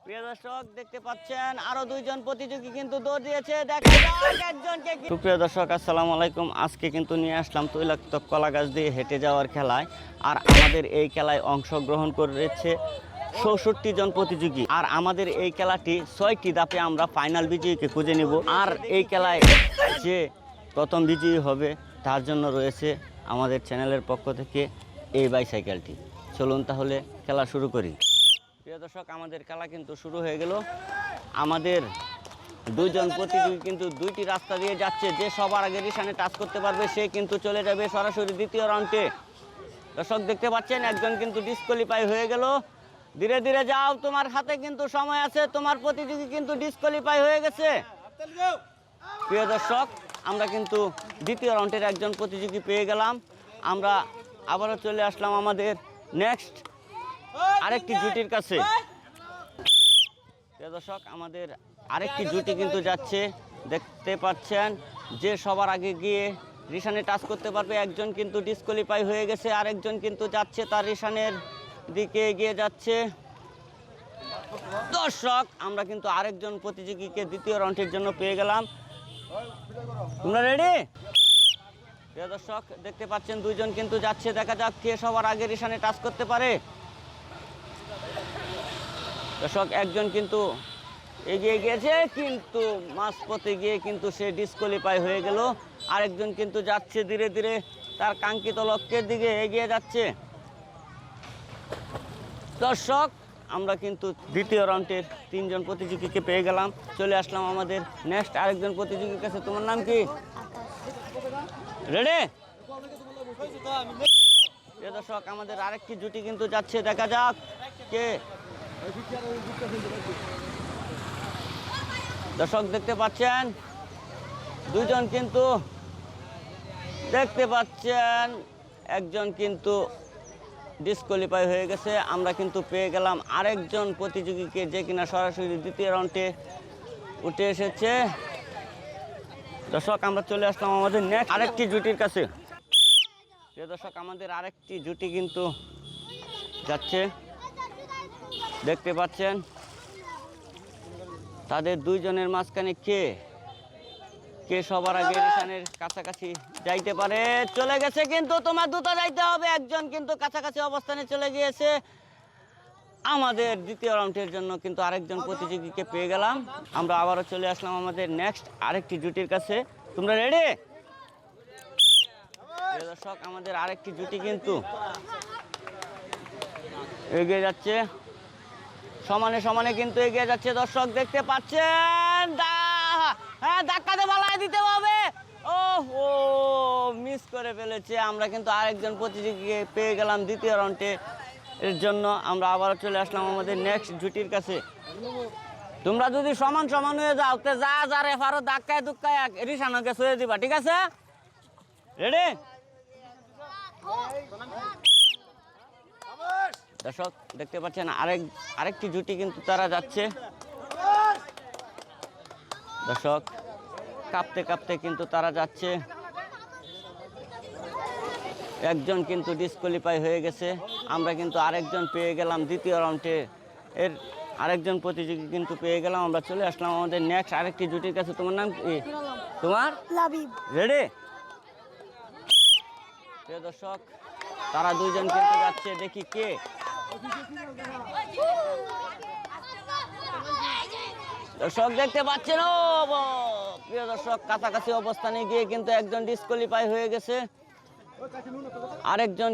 প্রিয় দর্শক দেখতে পাচ্ছেন আরো দুইজন প্রতিযোগী কিন্তু দৌড় দিয়েছে। দেখা যাক একজনকে। সুপ্রিয় দর্শক আসসালামু আলাইকুম। আজকে কিন্তু নিয়ে আসলাম তৈলাক্ত কলা গাছ দিয়ে হেঁটে যাওয়ার খেলায়। আর আমাদের এই খেলায় অংশগ্রহণ করেছে ৬৪ জন প্রতিযোগী। আর আমাদের এই খেলাটি ৬টি ধাপে আমরা ফাইনাল বিজয়ীকে খুঁজে নিব। আর এই খেলায় যে প্রথম বিজয়ী হবে তার জন্য রয়েছে আমাদের চ্যানেলের পক্ষ থেকে এই বাইসাইকেলটি। চলুন তাহলে খেলা শুরু করি। প্রিয় দর্শক আমাদের খেলা কিন্তু শুরু হয়ে গেল। আমাদের দুইজন প্রতিযোগী কিন্তু দুইটি রাস্তা দিয়ে যাচ্ছে। যে সবার আগে নিশানে টাচ করতে পারবে সে কিন্তু চলে যাবে সরাসরি দ্বিতীয় রাউন্ডে। দর্শক দেখতে পাচ্ছেন একজন কিন্তু ডিসকোয়ালিফাই হয়ে গেল। ধীরে ধীরে যাও, তোমার হাতে কিন্তু সময় আছে। তোমার প্রতিযোগী কিন্তু ডিসকোয়ালিফাই হয়ে গেছে। প্রিয় দর্শক আমরা কিন্তু দ্বিতীয় রাউন্ডের একজন প্রতিযোগী পেয়ে গেলাম। আমরা আবারও চলে আসলাম আমাদের নেক্সট আরেকটি জুটির কাছে। প্রিয় দর্শক আমাদের আরেকটি জুটি কিন্তু যাচ্ছে। দেখতে পাচ্ছেন যে সবার আগে গিয়ে রিশানে টাচ করতে পারবে। একজন কিন্তু ডিসকোয়ালিফাই হয়ে গেছে, আরেকজন কিন্তু যাচ্ছে তার রিশানের দিকে এগিয়ে যাচ্ছে। দর্শক আমরা কিন্তু আরেকজন প্রতিযোগীকে দ্বিতীয় রাউন্ডের জন্য পেয়ে গেলাম। তোমরা রেডি? প্রিয় দর্শক দেখতে পাচ্ছেন দুইজন কিন্তু যাচ্ছে। দেখা যাক কে সবার আগে রিশানে টাচ করতে পারে। দর্শক একজন কিন্তু এগিয়ে গিয়েছে, কিন্তু মাঝপথে গিয়ে কিন্তু সে ডিসকোয়ালিফাই হয়ে গেল। আরেকজন কিন্তু যাচ্ছে ধীরে ধীরে তার কাঙ্ক্ষিত লক্ষ্যের দিকে এগিয়ে যাচ্ছে। দর্শক আমরা কিন্তু দ্বিতীয় রাউন্ডের তিনজন প্রতিযোগীকে পেয়ে গেলাম। চলে আসলাম আমাদের নেক্সট আরেকজন প্রতিযোগীর কাছে। তোমার নাম কি? রেডি? দর্শক আমাদের আরেকটি জুটি কিন্তু যাচ্ছে। দেখা যাক কে। দর্শক দেখতে পাচ্ছেন দুইজন কিন্তু দেখতে পাচ্ছেন একজন কিন্তু ডিসকোয়ালিফাই হয়ে গেছে। আমরা কিন্তু পেয়ে গেলাম আরেকজন প্রতিযোগীকে যে কিনা সরাসরি দ্বিতীয় রাউন্ডে উঠে এসেছে। দর্শক আমরা চলে আসলাম আমাদের নেক্সট আরেকটি জুটির কাছে। দর্শক আমাদের আরেকটি জুটি কিন্তু যাচ্ছে। দেখতে পাচ্ছেন তাদের দুইজনের মাঝখানে কে সবার আগে রিশানের কাছাকাছি যাইতে পারে। চলে গেছে কিন্তু তোমার দ্রুত যাইতে হবে। একজন কিন্তু কাছাকাছি অবস্থানে চলে গিয়েছে। আমাদের দ্বিতীয় রাউন্ডের জন্য কিন্তু আরেকজন প্রতিযোগীকে পেয়ে গেলাম। আমরা আবারও চলে আসলাম আমাদের নেক্সট আরেকটি জুটির কাছে। তোমরা রেডি? দর্শক আমাদের আরেকটি জুটি কিন্তু এগিয়ে যাচ্ছে, সমানে সমানে কিন্তু এগিয়ে যাচ্ছে। দর্শক দেখতে পাচ্ছেন হ্যাঁ ধাক্কাতে বালাই দিতে হবে। ও মিস করে ফেলেছে। আমরা কিন্তু আরেকজন প্রতিযোগীকে পেয়ে গেলাম দ্বিতীয় রাউন্ডে এর জন্য। আমরা আবারও চলে আসলাম আমাদের নেক্সট জুটির কাছে। তোমরা যদি সমান সমান হয়ে যাও তে যা রেফারও ধাক্কায় ধুক্কায় রিশানকে ছুঁয়ে দিবা, ঠিক আছে? রেডি? দর্শক দেখতে পাচ্ছেন আরেকটি জুটি কিন্তু তারা যাচ্ছে। দর্শক কাঁপতে কাঁপতে কিন্তু তারা যাচ্ছে। একজন কিন্তু ডিসকোয়ালিফাই হয়ে গেছে। আমরা কিন্তু আরেকজন পেয়ে গেলাম দ্বিতীয় রাউন্ডে এর আরেকজন প্রতিযোগী কিন্তু পেয়ে গেলাম। আমরা চলে আসলাম আমাদের নেক্সট আরেকটি জুটির কাছে। তোমার নাম কি? তোমার? রেডি? প্রিয় দর্শক তারা দুইজন কিন্তু যাচ্ছে। দেখি কে। দর্শক দেখতে পাচ্ছেন প্রিয় দর্শক কাছাকাছি অবস্থানে গিয়ে কিন্তু একজন ডিসকোয়ালিফাই হয়ে গেছে। আরেকজন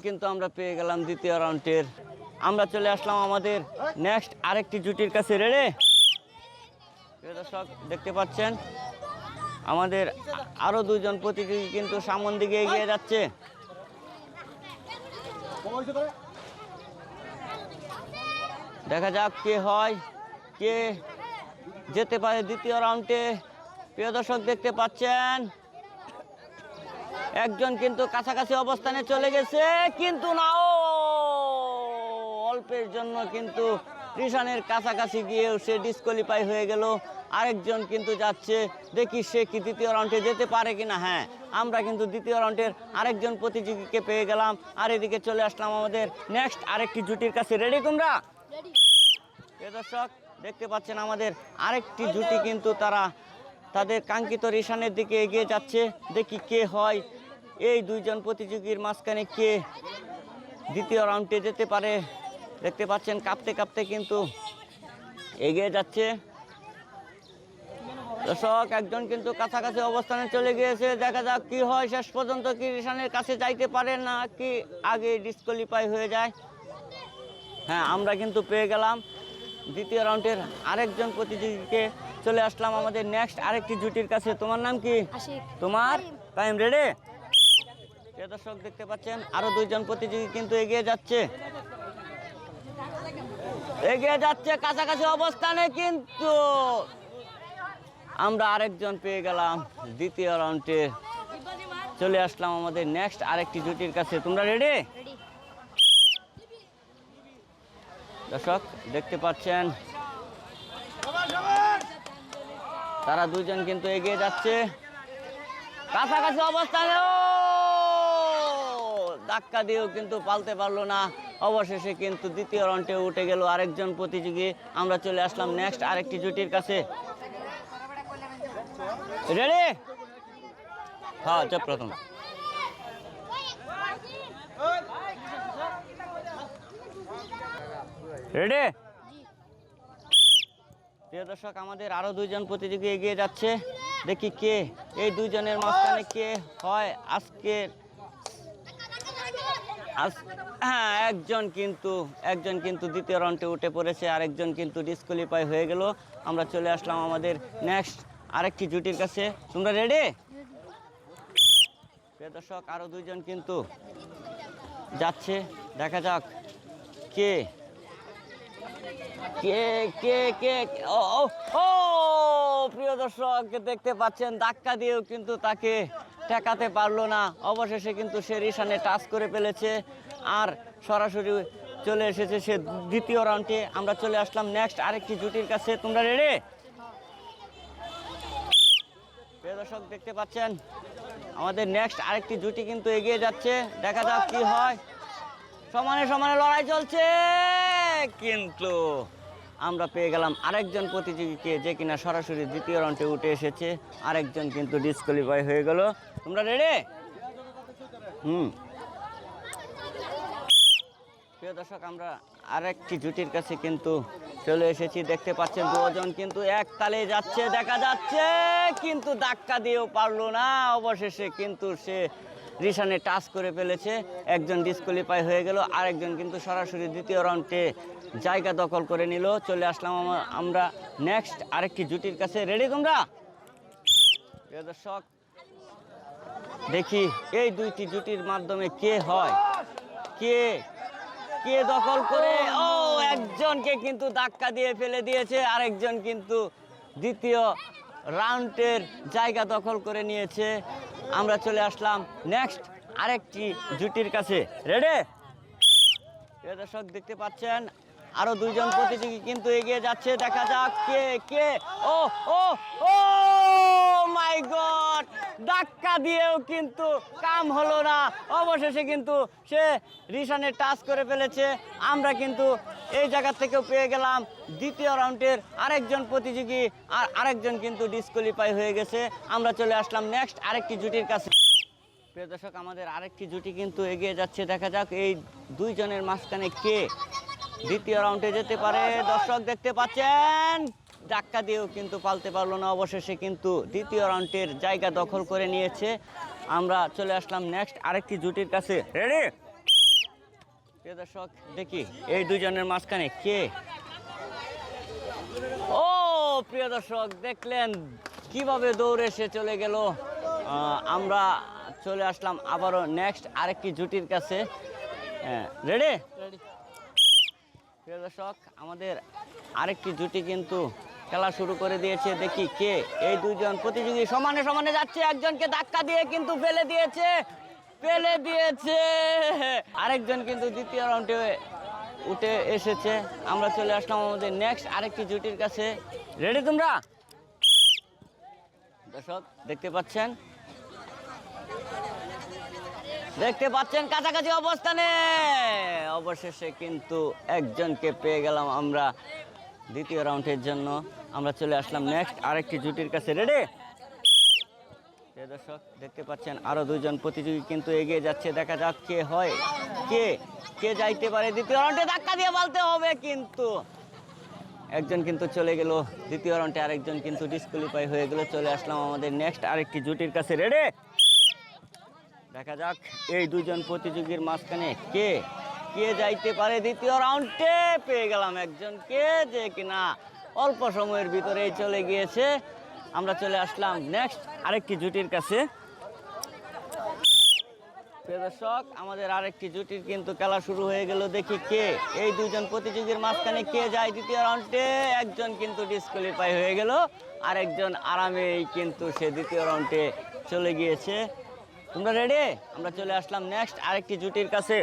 কিন্তু আমরা পেয়ে গেলাম দ্বিতীয় রাউন্ডের। আমরা চলে আসলাম আমাদের নেক্সট আরেকটি জুটির কাছে। রেডি? প্রিয় দর্শক দেখতে পাচ্ছেন আমাদের আরো দুইজন প্রতিযোগী কিন্তু সামন দিকে এগিয়ে যাচ্ছে। দেখা যাক কে হয়, কে যেতে পারে দ্বিতীয় রাউন্ডে। প্রিয় দর্শক দেখতে পাচ্ছেন একজন কিন্তু কাছাকাছি অবস্থানে চলে গেছে, কিন্তু না, অল্পের জন্য কিন্তু রিশানের কাছাকাছি গিয়েও সে ডিসকোয়ালিফাই হয়ে গেল। আরেকজন কিন্তু যাচ্ছে, দেখি সে কি দ্বিতীয় রাউন্ডে যেতে পারে কিনা। হ্যাঁ, আমরা কিন্তু দ্বিতীয় রাউন্ডের আরেকজন প্রতিযোগীকে পেয়ে গেলাম। আর এদিকে চলে আসলাম আমাদের নেক্সট আরেকটি জুটির কাছে। রেডি তোমরা? প্রিয় দর্শক দেখতে পাচ্ছেন আমাদের আরেকটি জুটি কিন্তু তারা তাদের কাঙ্ক্ষিত রিশানের দিকে এগিয়ে যাচ্ছে। দেখি কে হয় এই দুইজন প্রতিযোগীর মাঝখানে কে দ্বিতীয় রাউন্ডে যেতে পারে। দেখতে পাচ্ছেন কাঁপতে কাঁপতে কিন্তু এগিয়ে যাচ্ছে। দর্শক একজন কিন্তু কাছাকাছি অবস্থানে চলে গিয়েছে, দেখা যাক কি হয়। শেষ পর্যন্ত কি রিশানের কাছে যাইতে পারে না কি আগে ডিসকোয়ালিফাই হয়ে যায়। হ্যাঁ, আমরা কিন্তু পেয়ে গেলাম দ্বিতীয় রাউন্ডের আরেকজন প্রতিযোগীকে। চলে আসলাম আমাদের নেক্সট আরেকটি জুটির কাছে। তোমার নাম কি? তোমার টাইম রেডি? দর্শক দেখতে পাচ্ছেন আরো দুইজন প্রতিযোগী কিন্তু এগিয়ে যাচ্ছে কাছাকাছি অবস্থানে, কিন্তু আমরা আরেকজন পেয়ে গেলাম দ্বিতীয় রাউন্ডে। চলে আসলাম আমাদের নেক্সট আরেকটি জুটির কাছে। তোমরা রেডি? দর্শক দেখতে পাচ্ছেন তারা দুইজন কিন্তু এগিয়ে যাচ্ছে কাছাকাছি অবস্থানে। ধাক্কা দিয়েও কিন্তু পালতে পারলো না। অবশেষে কিন্তু দ্বিতীয় রাউন্ডে উঠে গেল আরেকজন প্রতিযোগী। আমরা চলে আসলাম নেক্সট আরেকটি জুটির কাছে। রেডি? হ্যাঁ, চল প্রথম। রেডি? প্রিয় দর্শক আমাদের আরো দুইজন প্রতিযোগী এগিয়ে যাচ্ছে। দেখি কে এই দুইজনের মাঝখানে কে হয় আজকে। হ্যাঁ, একজন কিন্তু দ্বিতীয় রাউন্ডে উঠে পড়েছে, আরেকজন কিন্তু ডিসকোয়ালিফাই হয়ে গেল। আমরা চলে আসলাম আমাদের নেক্সট আরেকটি জুটির কাছে। তোমরা রেডি? প্রিয় দর্শক আরো দুইজন কিন্তু যাচ্ছে, দেখা যাক কে কে কে কে ও ও প্রিয় দর্শক দেখতে পাচ্ছেন ধাক্কা দিয়েও কিন্তু তাকে ঠেকাতে পারলো না। অবশেষে কিন্তু সে রিশানে টাচ করে ফেলেছে আর সরাসরি চলে এসেছে সে দ্বিতীয় রাউন্ডে। আমরা চলে আসলাম নেক্সট আরেকটি জুটির কাছে। তোমরা রেডি? প্রিয় দর্শক দেখতে পাচ্ছেন আমাদের নেক্সট আরেকটি জুটি কিন্তু এগিয়ে যাচ্ছে, দেখা যাক কি হয়। সমানে সমানে লড়াই চলছে, কিন্তু আমরা পেয়ে গেলাম আরেকজন প্রতিযোগীকে যে কিনা সরাসরি দ্বিতীয় রাউন্ডে উঠে এসেছে। আরেকজন কিন্তু ডিসকোয়ালিফাই হয়ে গেল। তোমরা রেডি? প্রিয় দর্শক আমরা আরেকটি জুটির কাছে কিন্তু চলে এসেছি। দেখতে পাচ্ছেন দুজন কিন্তু এক তালে যাচ্ছে, দেখা যাচ্ছে, কিন্তু ধাক্কা দিয়েও পারলো না। অবশেষে কিন্তু সে রিশানে টাচ করে ফেলেছে, একজন ডিসকোয়ালিফাই হয়ে গেল, আরেকজন কিন্তু সরাসরি দ্বিতীয় রাউন্ডে জায়গা দখল করে নিল। চলে আসলাম আমরা নেক্সট আরেকটি জুটির কাছে। রেডি তোমরা? প্রিয় দর্শক দেখি এই দুইটি জুটির মাধ্যমে কে হয়, কে কে দখল করে। ও, একজনকে কিন্তু ধাক্কা দিয়ে ফেলে দিয়েছে, আরেকজন কিন্তু দ্বিতীয় রাউন্ডের জায়গা দখল করে নিয়েছে। আমরা চলে আসলাম নেক্সট আরেকটি জুটির কাছে। রেডি? প্রিয় দর্শক দেখতে পাচ্ছেন আরো দুইজন প্রতিযোগী কিন্তু এগিয়ে যাচ্ছে, দেখা যাক কে কে ও ও ও মাই গড, ধাক্কা দিয়েও কিন্তু কাম হলো না। অবশেষে কিন্তু সে রিশানে টাচ করে ফেলেছে। আমরা কিন্তু এই জায়গা থেকেও পেয়ে গেলাম দ্বিতীয় রাউন্ডের আরেকজন প্রতিযোগী, আর আরেকজন কিন্তু ডিসকোয়ালিফাই হয়ে গেছে। আমরা চলে আসলাম নেক্সট আরেকটি জুটির কাছে। প্রিয় দর্শক আমাদের আরেকটি জুটি কিন্তু এগিয়ে যাচ্ছে, দেখা যাক এই দুইজনের মাঝখানে কে দ্বিতীয় রাউন্ডে যেতে পারে। দর্শক দেখতে পাচ্ছেন ধাক্কা দিয়েও কিন্তু পালতে পারলো না, অবশেষে কিন্তু দ্বিতীয় রাউন্ডের জায়গা দখল করে নিয়েছে। আমরা চলে আসলাম নেক্সট আরেকটি জুটির কাছে। রেডি? প্রিয় দর্শক দেখি এই দুইজনের মাঝখানে কে। ও প্রিয় দর্শক দেখলেন কিভাবে দৌড়ে সে চলে গেল। আমরা চলে আসলাম আবারও নেক্সট আরেকটি জুটির কাছে। রেডি? প্রিয় দর্শক আমাদের আরেকটি জুটি কিন্তু খেলা শুরু করে দিয়েছে, দেখি কে এই দুইজন প্রতিযোগী সমানে সমানে যাচ্ছে, একজনকে ধাক্কা দিয়ে কিন্তু ফেলে দিয়েছে, আরেকজন কিন্তু দ্বিতীয় রাউন্ডে উঠে এসেছে। আমরা চলে আসলাম আমাদের নেক্সট আরেকটি জুটির কাছে। রেডি তোমরা? দর্শক দেখতে পাচ্ছেন কাছাকাছি অবস্থানে অবশেষে কিন্তু একজনকে পেয়ে গেলাম আমরা দ্বিতীয় রাউন্ডের জন্য। আমরা চলে আসলাম নেক্সট আরেকটি জুটির কাছে। রেডি? দর্শক দেখতে পাচ্ছেন আরো দুইজন প্রতিযোগী কিন্তু এগিয়ে যাচ্ছে। দেখা যাক কে হয়, কে যাইতে পারে দ্বিতীয় রাউন্ডে। ধাক্কা দিয়ে বলতে হবে, কিন্তু একজন কিন্তু চলে গেল দ্বিতীয় রাউন্ডে, আরেকজন কিন্তু ডিসকোয়ালিফাই হয়ে গেল। চলে আসলাম আমাদের নেক্সট আরেকটি জুটির কাছে। রেডি? দেখা যাক এই দুজন প্রতিযোগীর মাঝখানে কে যাইতে পারে দ্বিতীয় রাউন্ডে। পেয়ে গেলাম একজনকে, যে কিনা অল্প সময়ের ভিতরেই চলে গিয়েছে। আমরা চলে আসলাম নেক্সট আরেকটি জুটির কাছে। দর্শক আমাদের আরেকটি জুটির কিন্তু খেলা শুরু হয়ে গেল। দেখি কে এই দুইজন প্রতিযোগীর মাঝখানে কে যায় দ্বিতীয় রাউন্ডে। একজন কিন্তু ডিসকোয়ালিফাই হয়ে গেল, আরেকজন আরামেই কিন্তু সে দ্বিতীয় রাউন্ডে চলে গিয়েছে। তোমরা রেডি? আমরা চলে আসলাম নেক্সট আরেকটি জুটির কাছে।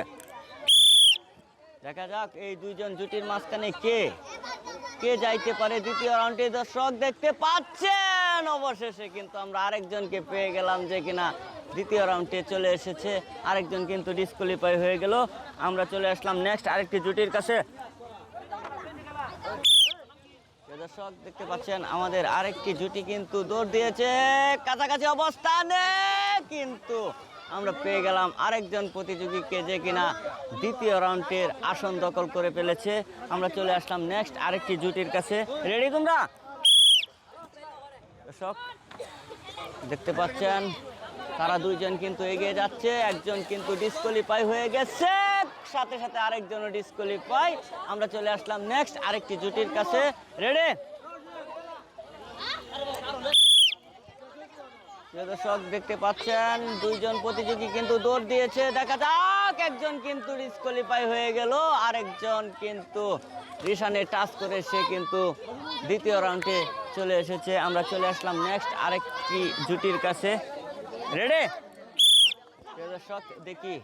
দেখা যাক এই দুইজন জুটির মাঝখানে কে যাইতে পারে দ্বিতীয় রাউন্ডে। দর্শক দেখতে পাচ্ছেন অবশেষে কিন্তু আমরা আরেকজনকে পেয়ে গেলাম, যে কিনা দ্বিতীয় রাউন্ডে চলে এসেছে। আরেকজন কিন্তু ডিসকোয়ালিফাই হয়ে গেল। আমরা চলে আসলাম নেক্সট আরেকটি জুটির কাছে। দর্শক দেখতে পাচ্ছেন আমাদের আরেকটি জুটি কিন্তু দৌড় দিয়েছে কাছাকাছি অবস্থানে, কিন্তু আমরা পেয়ে গেলাম আরেকজন প্রতিযোগীকে, যে কিনা দ্বিতীয় রাউন্ডের আসন দখল করে ফেলেছে। আমরা চলে আসলাম নেক্সট আরেকটি জুটির কাছে। রেডি তোমরা? দর্শক দেখতে পাচ্ছেন তারা দুইজন কিন্তু এগিয়ে যাচ্ছে। একজন কিন্তু ডিসকোয়ালিফাই হয়ে গেছে, সাথে সাথে আরেকজনও ডিসকোয়ালিফাই। আমরা চলে আসলাম নেক্সট আরেকটি জুটির কাছে। রেডি? দর্শক দেখতে পাচ্ছেন দুইজন প্রতিযোগী কিন্তু দৌড় দিয়েছে। দেখা যাক একজন কিন্তু ডিসকোয়ালিফাই হয়ে গেল, আরেকজন কিন্তু রিশানে টাচ করে সে কিন্তু দ্বিতীয় রাউন্ডে চলে এসেছে। আমরা চলে আসলাম নেক্সট আরেকটি জুটির কাছে। রেডি? দর্শক দেখি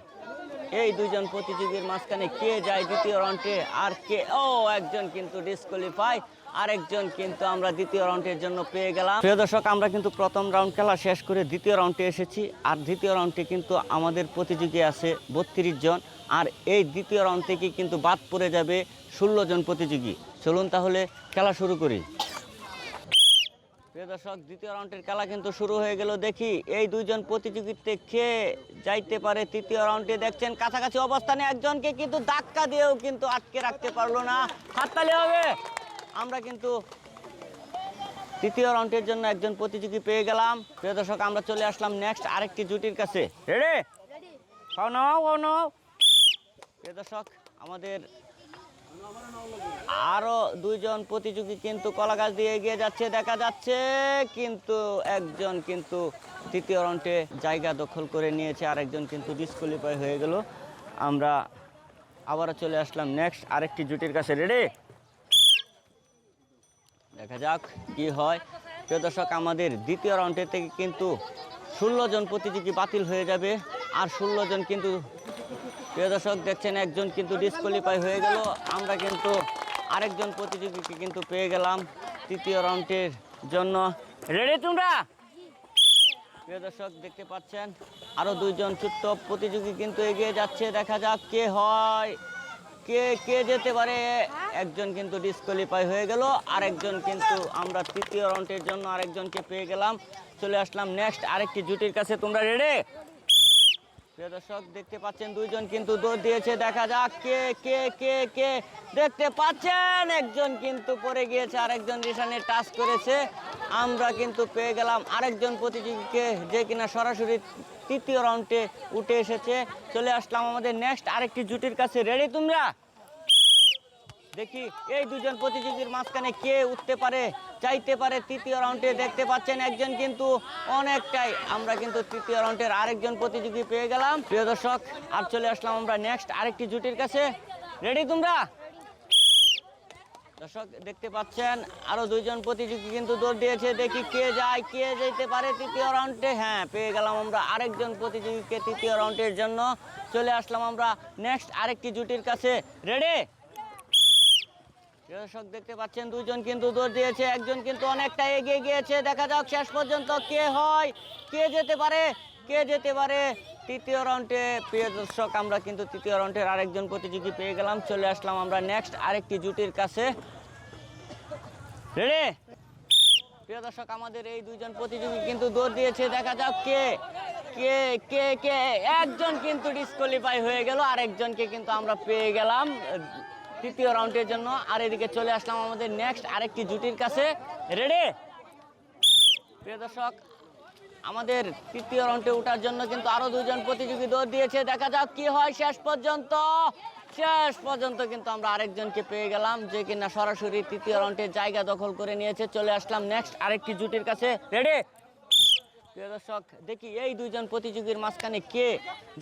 এই দুইজন প্রতিযোগীর মাঝখানে কে যায় দ্বিতীয় রাউন্ডে, আর কে একজন কিন্তু ডিসকোয়ালিফাই, আরেকজন কিন্তু আমরা দ্বিতীয় রাউন্ডের জন্য পেয়ে গেলাম। প্রিয় দর্শক আমরা কিন্তু প্রথম রাউন্ড খেলা শেষ করে দ্বিতীয় রাউন্ডে এসেছি, আর দ্বিতীয় রাউন্ডে কিন্তু আমাদের প্রতিযোগী আছে 32 জন, আর এই দ্বিতীয় রাউন্ড থেকে কিন্তু বাদ পড়ে যাবে 16 জন প্রতিযোগী। চলুন তাহলে খেলা শুরু করি। প্রিয় দর্শক দ্বিতীয় রাউন্ডের খেলা কিন্তু শুরু হয়ে গেল। দেখি এই দুইজন প্রতিযোগিতে কে যাইতে পারে তৃতীয় রাউন্ডে। দেখছেন কাছাকাছি অবস্থানে একজনকে কিন্তু ধাক্কা দিয়েও কিন্তু আটকে রাখতে পারলো না। হাততালি হবে। আমরা কিন্তু তৃতীয় রাউন্ডের জন্য একজন প্রতিযোগী পেয়ে গেলাম। প্রিয় দর্শক আমরা চলে আসলাম নেক্সট আরেকটি জুটির কাছে। রেডি? প্রিয় দর্শক আমাদের আরো দুইজন প্রতিযোগী কিন্তু কলা গাছ দিয়ে এগিয়ে যাচ্ছে দেখা যাচ্ছে, কিন্তু একজন কিন্তু তৃতীয় রাউন্ডে জায়গা দখল করে নিয়েছে, আরেকজন কিন্তু ডিসকোয়ালিফাই হয়ে গেল। আমরা আবারও চলে আসলাম নেক্সট আরেকটি জুটির কাছে। রেডি? দেখা যাক কি হয়। প্রিয় দর্শক আমাদের দ্বিতীয় রাউন্ডের থেকে কিন্তু 16 জন প্রতিযোগী বাতিল হয়ে যাবে, আর 16 জন কিন্তু প্রিয় দর্শক দেখছেন একজন কিন্তু ডিসকোয়ালিফাই হয়ে গেল। আমরা কিন্তু আরেকজন প্রতিযোগীকে কিন্তু পেয়ে গেলাম তৃতীয় রাউন্ডের জন্য। রেডি তোমরা? প্রিয় দর্শক দেখতে পাচ্ছেন আরো দুইজন ছোট্ট প্রতিযোগী কিন্তু এগিয়ে যাচ্ছে। দেখা যাক কে হয়, কে যেতে পারে। একজন কিন্তু ডিসকোয়ালিফাই হয়ে গেল, আরেকজন কিন্তু আমরা তৃতীয় রাউন্ডের জন্য আরেকজনকে পেয়ে গেলাম। চলে আসলাম নেক্সট আরেকটি জুটির কাছে। তোমরা রেডি? প্রিয় দর্শক দেখতে পাচ্ছেন দুইজন কিন্তু দৌড় দিয়েছে। দেখা যাক কে দেখতে পাচ্ছেন একজন কিন্তু পড়ে গিয়েছে, আরেকজন রিশানে টাচ করেছে। আমরা কিন্তু পেয়ে গেলাম আরেকজন প্রতিযোগীকে, যে কিনা সরাসরি তৃতীয় রাউন্ডে উঠে এসেছে। চলে আসলাম আমাদের নেক্সট আরেকটি জুটির কাছে। রেডি তোমরা? দেখি এই দুজন প্রতিযোগীর মাঝখানে কে উঠতে পারে, চাইতে পারে তৃতীয় রাউন্ডে। দেখতে পাচ্ছেন একজন কিন্তু অনেকটাই, আমরা কিন্তু তৃতীয় রাউন্ডের আরেকজন প্রতিযোগী পেয়ে গেলাম। প্রিয় দর্শক আর চলে আসলাম আমরা নেক্সট আরেকটি জুটির কাছে। রেডি তোমরা? দর্শক দেখতে পাচ্ছেন আরো দুইজন প্রতিযোগী কিন্তু দৌড় দিয়েছে। দেখি কে যেতে পারে তৃতীয় রাউন্ডে। হ্যাঁ পেয়ে গেলাম আমরা আরেকজন প্রতিযোগীকে তৃতীয় রাউন্ডের জন্য। চলে আসলাম আমরা নেক্সট আরেকটি জুটির কাছে। রেডি? দর্শক দেখতে পাচ্ছেন দুইজন কিন্তু দৌড় দিয়েছে, একজন কিন্তু অনেকটা এগিয়ে গিয়েছে। দেখা যাক শেষ পর্যন্ত কে হয়, কে যেতে পারে, কে যেতে পারে তৃতীয় রাউন্ডে। প্রিয় দর্শক আমরা কিন্তু তৃতীয় রাউন্ডের আরেকজন প্রতিযোগী পেয়ে গেলাম। চলে আসলাম আমরা নেক্সট আরেকটি জুটির কাছে। রেডি? প্রিয় দর্শক আমাদের এই দুইজন প্রতিযোগী কিন্তু দৌড় দিয়েছে। দেখা যাক কে কে কে কে একজন কিন্তু ডিসকোয়ালিফাই হয়ে গেল, আরেকজনকে কিন্তু আমরা পেয়ে গেলাম তৃতীয় রাউন্ডের জন্য। আর এদিকে চলে আসলাম আমাদের নেক্সট আরেকটি জুটির কাছে। রেডি? প্রিয় দর্শক আমাদের তৃতীয় রাউন্ডে ওঠার জন্য কিন্তু আরো দুইজন প্রতিযোগী দৌড় দিয়েছে। দেখা যাক কি হয় শেষ পর্যন্ত। শেষ পর্যন্ত কিন্তু আমরা আরেকজনকে পেয়ে গেলাম, যে কিনা সরাসরি তৃতীয় রাউন্ডে জায়গা দখল করে নিয়েছে। চলে আসলাম নেক্সট আরেকটি জুটির কাছে। রেডি? প্রিয় দর্শক দেখি এই দুইজন প্রতিযোগীর মাঝখানে কে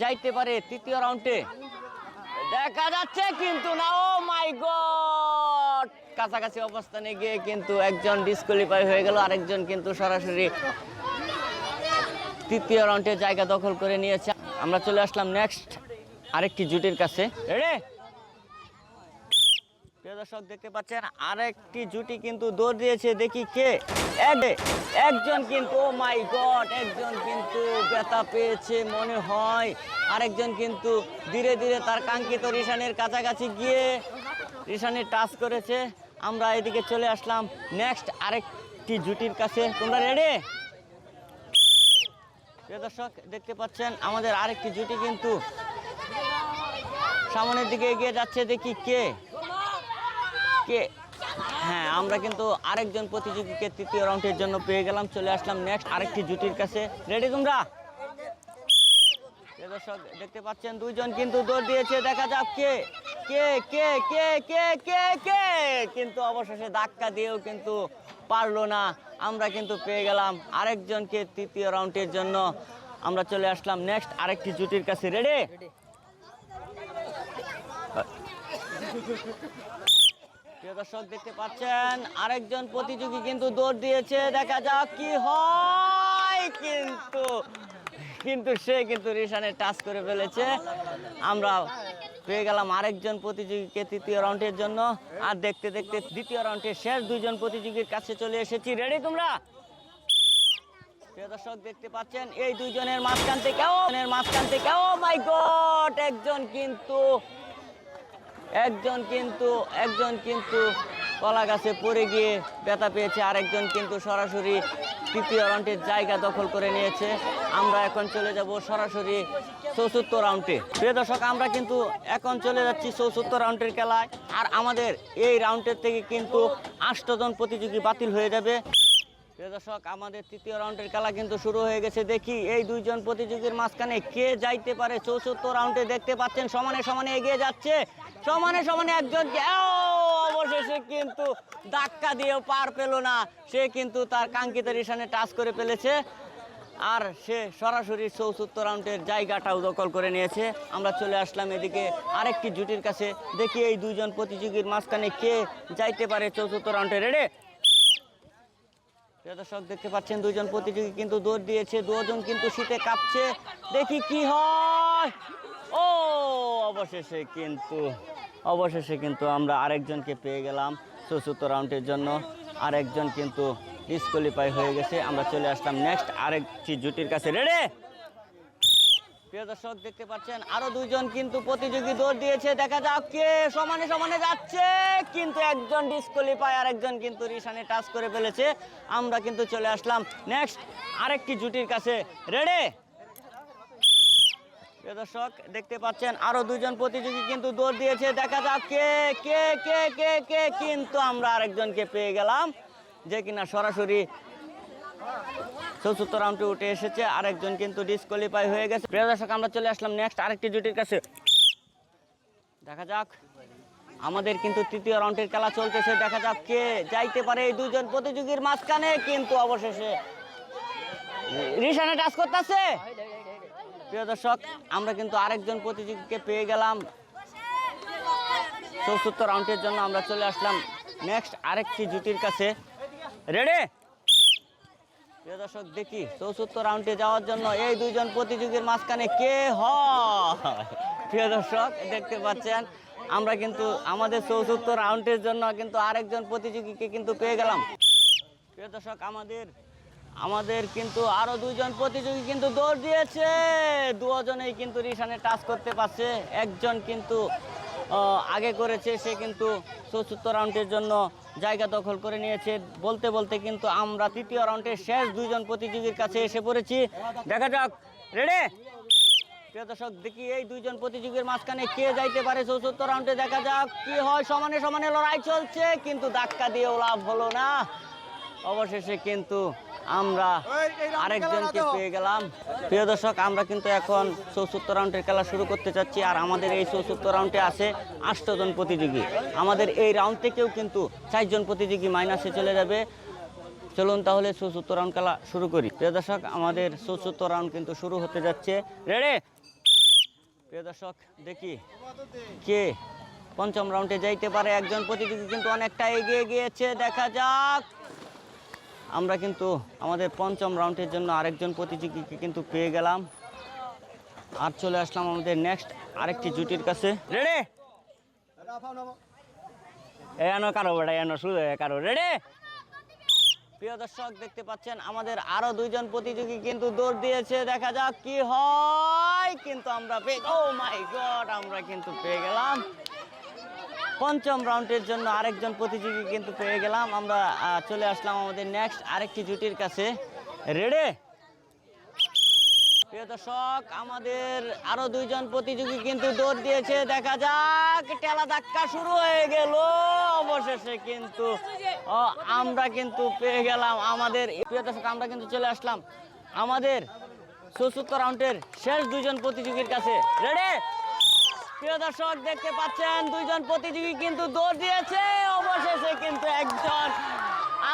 যাইতে পারে তৃতীয় রাউন্ডে। দেখা যাচ্ছে কিন্তু না, ও মাই গড, কাছাকাছি অবস্থানে গিয়ে কিন্তু একজন ডিসকোয়ালিফাই হয়ে গেল, আরেকজন কিন্তু সরাসরি তৃতীয় রাউন্ডে জায়গা দখল করে নিয়েছে। আমরা চলে আসলাম নেক্সট আরেকটি জুটির কাছে। রেডি? প্রিয় দর্শক দেখতে পাচ্ছেন আরেকটি জুটি কিন্তু দৌড় দিয়েছে, দেখি কে। একজন কিন্তু, ও মাই গড, একজন কিন্তু ব্যথা পেয়েছে মনে হয়। আরেকজন কিন্তু ধীরে ধীরে তার কাঙ্ক্ষিত রিশানের কাছাকাছি গিয়ে রিশানে টাচ করেছে। আমরা এদিকে চলে আসলাম নেক্সট আরেকটি জুটির কাছে। তোমরা রেডি? প্রিয় দর্শক দেখতে পাচ্ছেন আমাদের আরেকটি জুটি কিন্তু সামনের দিকে এগিয়ে যাচ্ছে, দেখি কে কে। হ্যাঁ, আমরা কিন্তু আরেকজন প্রতিযোগীকে তৃতীয় রাউন্ডের জন্য পেয়ে গেলাম। চলে আসলাম নেক্সট আরেকটি জুটির কাছে। রেডি তোমরা? দর্শক দেখতে পাচ্ছেন দুইজন কিন্তু দৌড় দিয়েছে। দেখা যাক কে কে কে কে কে কে কে কিন্তু অবশেষে ধাক্কা দিয়েও কিন্তু পারলো না। আমরা কিন্তু পেয়ে গেলাম আরেকজনকে তৃতীয় রাউন্ডের জন্য। আমরা চলে আসলাম নেক্সট আরেকটি জুটির কাছে। রেডি? প্রিয় দর্শক দেখতে পাচ্ছেন আরেকজন প্রতিযোগী কিন্তু দৌড় দিয়েছে। দেখা যাক কি হয়, কিন্তু কিন্তু সে কিন্তু রিশানে টাচ করে ফেলেছে। আমরা পেয়ে গেলাম আরেকজন প্রতিযোগীকে তৃতীয় রাউন্ডের জন্য। আর দেখতে দেখতে দ্বিতীয় রাউন্ডের শেষ দুইজন প্রতিযোগীর কাছে চলে এসেছি। রেডি তোমরা? প্রিয় দর্শক দেখতে পাচ্ছেন এই দুইজনের মাঝখান থেকে ও মাই গড, একজন কিন্তু কলা গাছে পড়ে গিয়ে ব্যথা পেয়েছে, আরেকজন কিন্তু সরাসরি তৃতীয় রাউন্ডের জায়গা দখল করে নিয়েছে। আমরা এখন চলে যাব সরাসরি চতুর্থ রাউন্ডে। প্রিয় দর্শক আমরা কিন্তু এখন চলে যাচ্ছি চতুর্থ রাউন্ডের খেলায়। আর আমাদের এই রাউন্ডের থেকে কিন্তু 8 জন প্রতিযোগী বাতিল হয়ে যাবে। প্রিয় দর্শক আমাদের তৃতীয় রাউন্ডের খেলা কিন্তু শুরু হয়ে গেছে। দেখি এই দুইজন প্রতিযোগীর মাঝখানে কে যাইতে পারে চতুর্থ রাউন্ডে। দেখতে পাচ্ছেন সমানে সমানে এগিয়ে যাচ্ছে, সমানে সমানে একজনকে অবশেষে কিন্তু ধাক্কা দিয়েও পার পেল না। সে কিন্তু তার কাঙ্ক্ষিত রিশানে টাচ করে ফেলেছে, আর সে সরাসরি চতুর্থ রাউন্ডের জায়গাটাও দখল করে নিয়েছে। আমরা চলে আসলাম এদিকে আরেকটি জুটির কাছে। দেখি এই দুইজন প্রতিযোগীর মাঝখানে কে যাইতে পারে চতুর্থ রাউন্ডে। রেডি? প্রিয় দর্শক দেখতে পাচ্ছেন দুইজন প্রতিযোগী কিন্তু দৌড় দিয়েছে, দুজন কিন্তু শীতে কাঁপছে। দেখি কি হয়। ও অবশেষে কিন্তু আমরা আরেকজনকে পেয়ে গেলাম চতুর্থ রাউন্ডের জন্য। আরেকজন কিন্তু ডিসকোয়ালিফাই হয়ে গেছে। আমরা চলে আসলাম নেক্সট আরেকটি জুটির কাছে। রেডি? প্রিয় দর্শক দেখতে পাচ্ছেন আরো দুইজন কিন্তু প্রতিযোগী দৌড় দিয়েছে। দেখা যাক কে সমানে সমানে যাচ্ছে, কিন্তু একজন ডিসকোয়ালিফাই, আরেকজন কিন্তু রিশানে টাচ করে ফেলেছে। আমরা কিন্তু চলে আসলাম নেক্সট আরেকটি জুটির কাছে। রেডি? প্রিয় দর্শক দেখতে পাচ্ছেন আরো দুইজন প্রতিযোগী কিন্তু দৌড় দিয়েছে। দেখা যাক কে কে কে কে কে কিন্তু আমরা আরেকজনকে পেয়ে গেলাম, যে কিনা সরাসরি চতুর্থ রাউন্ডে উঠে এসেছে। আরেকজন কিন্তু ডিসকোয়ালিফাই হয়ে গেছে। প্রিয় দর্শক আমরা চলে আসলাম নেক্সট আরেকটি জুটির কাছে। দেখা যাক আমাদের কিন্তু তৃতীয় রাউন্ডের খেলা চলতেছে। দেখা যাক কে যাইতে পারে এই দুইজন প্রতিযোগীর মাঝখানে, কিন্তু অবশেষে রিশানে টাচ করতেছে। প্রিয় দর্শক আমরা কিন্তু আরেকজন প্রতিযোগীকে পেয়ে গেলাম চতুর্থ রাউন্ডের জন্য। আমরা চলে আসলাম নেক্সট আরেকটি জুটির কাছে। রেডি? প্রিয় দর্শক দেখি চতুর্থ রাউন্ডে যাওয়ার জন্য এই দুইজন প্রতিযোগীর মাঝখানে কে হয়। প্রিয় দর্শক দেখতে পাচ্ছেন আমরা কিন্তু আমাদের 74 রাউন্ডের জন্য কিন্তু আরেকজন প্রতিযোগীকে কিন্তু পেয়ে গেলাম। প্রিয় দর্শক, আমাদের কিন্তু আরো দুইজন প্রতিযোগী কিন্তু দৌড় দিয়েছে। দুজনেই কিন্তু রিশানে টাচ করতে পারছে। একজন কিন্তু আগে করেছে, সে কিন্তু 74 রাউন্ডের জন্য জায়গা দখল করে নিয়েছে। বলতে বলতে কিন্তু আমরা তৃতীয় রাউন্ডের শেষ দুইজন প্রতিযোগীর কাছে এসে পড়েছি। দেখা যাক, রেডি? প্রিয় দর্শক, দেখি এই দুইজন প্রতিযোগীর মাঝখানে কে যাইতে পারে 74 রাউন্ডে। দেখা যাক কি হয়। সমানে সমানে লড়াই চলছে, কিন্তু ধাক্কা দিয়েও লাভ হলো না। অবশেষে কিন্তু আমরা আরেকজনকে পেয়ে গেলাম। প্রিয় দর্শক, আমরা কিন্তু এখন 74 রাউন্ডের খেলা শুরু করতে চাচ্ছি। আর আমাদের এই 74 রাউন্ডে আছে 8 জন প্রতিযোগী। আমাদের এই রাউন্ড থেকেও কিন্তু 4 জন প্রতিযোগী মাইনাসে চলে যাবে। চলুন তাহলে 74 রাউন্ড খেলা শুরু করি। প্রিয় দর্শক, আমাদের 74 রাউন্ড কিন্তু শুরু হতে যাচ্ছে। রেডি? প্রিয় দর্শক, দেখি কে পঞ্চম রাউন্ডে যাইতে পারে। একজন প্রতিযোগী কিন্তু অনেকটা এগিয়ে গিয়েছে। দেখা যাক, আমরা কিন্তু আমাদের পঞ্চম রাউন্ডের জন্য আরেকজন প্রতিযোগীকে কিন্তু পেয়ে গেলাম। আর চলে আসলাম আমাদের নেক্সট আরেকটি জুটির কাছে। রেডি? এনো কারো বেটা, এনো শুরু কারো। রেডি? প্রিয় দর্শক, দেখতে পাচ্ছেন আমাদের আরো দুইজন প্রতিযোগী কিন্তু দৌড় দিয়েছে। দেখা যাক কি হয়। কিন্তু আমরা ও মাই গড, আমরা কিন্তু পেয়ে গেলাম। পঞ্চম রাউন্ডের জন্য আরেকজন প্রতিযোগী কিন্তু পেয়ে গেলাম। আমরা চলে আসলাম আমাদের নেক্সট আরেকটি জুটির কাছে। রেডি? প্রিয় দর্শক, আমাদের আরো দুইজন প্রতিযোগী কিন্তু দৌড় দিয়েছে। দেখা যাক, টেলা ধাক্কা শুরু হয়ে গেল। অবশেষে কিন্তু আমরা কিন্তু পেয়ে গেলাম আমাদের। প্রিয় দর্শক, আমরা কিন্তু চলে আসলাম আমাদের 74 রাউন্ডের শেষ দুইজন প্রতিযোগীর কাছে। রেডি? প্রিয় দর্শক, দেখতে পাচ্ছেন দুইজন প্রতিযোগী কিন্তু দৌড় দিয়েছে। অবশেষে কিন্তু একজন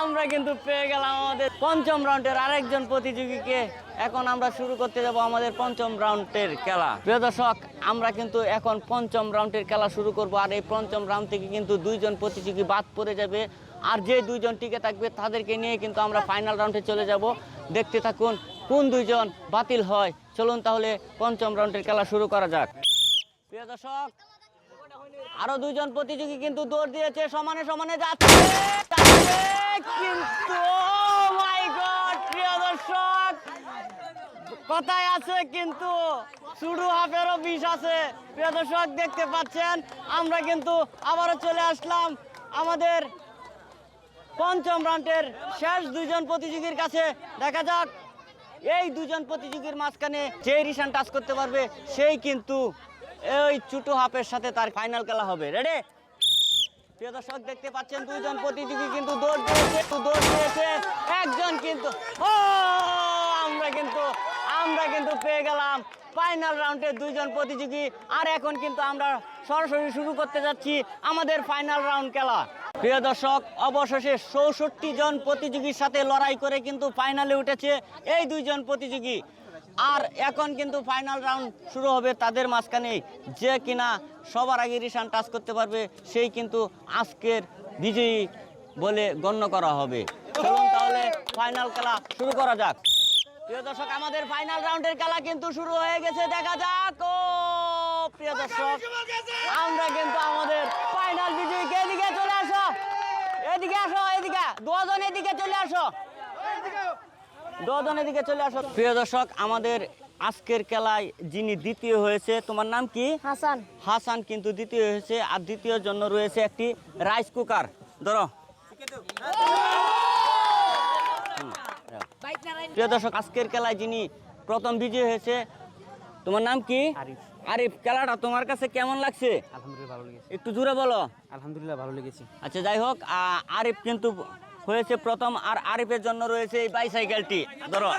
আমরা কিন্তু পেয়ে গেলাম আমাদের পঞ্চম রাউন্ডের আরেকজন প্রতিযোগীকে। এখন আমরা শুরু করতে যাব আমাদের পঞ্চম রাউন্ডের খেলা। প্রিয় দর্শক, আমরা কিন্তু এখন পঞ্চম রাউন্ডের খেলা শুরু করব। আর এই পঞ্চম রাউন্ড থেকে কিন্তু দুইজন প্রতিযোগী বাদ পড়ে যাবে। আর যে দুইজন টিকে থাকবে তাদেরকে নিয়ে কিন্তু আমরা ফাইনাল রাউন্ডে চলে যাব। দেখতে থাকুন কোন দুইজন বাতিল হয়। চলুন তাহলে পঞ্চম রাউন্ডের খেলা শুরু করা যাক। প্রিয় দর্শক, আরো দুইজন প্রতিযোগী কিন্তু দৌড় দিয়েছে। সমানে সমানে যাচ্ছে কিন্তু মাই গড, প্রিয় দর্শক, কথায় আছে কিন্তু শুরু হাফেরও বিষ আছে। প্রিয় দর্শক, দেখতে পাচ্ছেন আমরা কিন্তু আবারও চলে আসলাম আমাদের পঞ্চম রাউন্ডের শেষ দুইজন প্রতিযোগীর কাছে। দেখা যাক এই দুজন প্রতিযোগীর মাঝখানে যে রিশান টাচ করতে পারবে সেই কিন্তু এই ছোট হাফের সাথে তার ফাইনাল খেলা হবে। রেডি? প্রিয় দর্শক, দেখতে পাচ্ছেন দুইজন প্রতিযোগী কিন্তু দৌড় দিয়েছে। একজন কিন্তু আমরা কিন্তু পেয়ে গেলাম ফাইনাল রাউন্ডের দুইজন প্রতিযোগী। আর এখন কিন্তু আমরা সরাসরি শুরু করতে যাচ্ছি আমাদের ফাইনাল রাউন্ড খেলা। প্রিয় দর্শক, অবশেষে 64 জন প্রতিযোগীর সাথে লড়াই করে কিন্তু ফাইনালে উঠেছে এই দুইজন প্রতিযোগী। আর এখন কিন্তু ফাইনাল রাউন্ড শুরু হবে তাদের মাঝখানে। যে কিনা সবার আগে রিশান টাচ করতে পারবে সেই কিন্তু আজকের বিজয়ী বলে গণ্য করা হবে। চলুন তাহলে ফাইনাল খেলা শুরু করা যাক। প্রিয় দর্শক, আমাদের ফাইনাল রাউন্ডের খেলা কিন্তু শুরু হয়ে গেছে। দেখা যাক। ও প্রিয় দর্শক, আমরা কিন্তু আমাদের ফাইনাল বিজয়ীকে এদিকে চলে আসো, এদিকে আসো, এদিকে দুজন এদিকে চলে আসো, দুজন এদিকে চলে আসো। প্রিয় দর্শক, আমাদের আজকের খেলায় যিনি দ্বিতীয় হয়েছে, তোমার নাম কি? হাসান। হাসান কিন্তু দ্বিতীয় হয়েছে। আর দ্বিতীয়র জন্য রয়েছে একটি রাইস কুকার। ধরো। প্রিয় দর্শক, আজকের খেলায় যিনি প্রথম বিজয়ী হয়েছে, তোমার নাম কি? আরিফ। আরিফ, খেলাটা তোমার কাছে কেমন লাগছে? আলহামদুলিল্লাহ ভালো লেগেছে। একটু জোরে বলো। আলহামদুলিল্লাহ ভালো লেগেছে। আচ্ছা, যাই হোক, আরিফ কিন্তু হয়েছে প্রথম। আর আরিফের জন্য রয়েছে এই বাইসাইকেলটি। ধরো।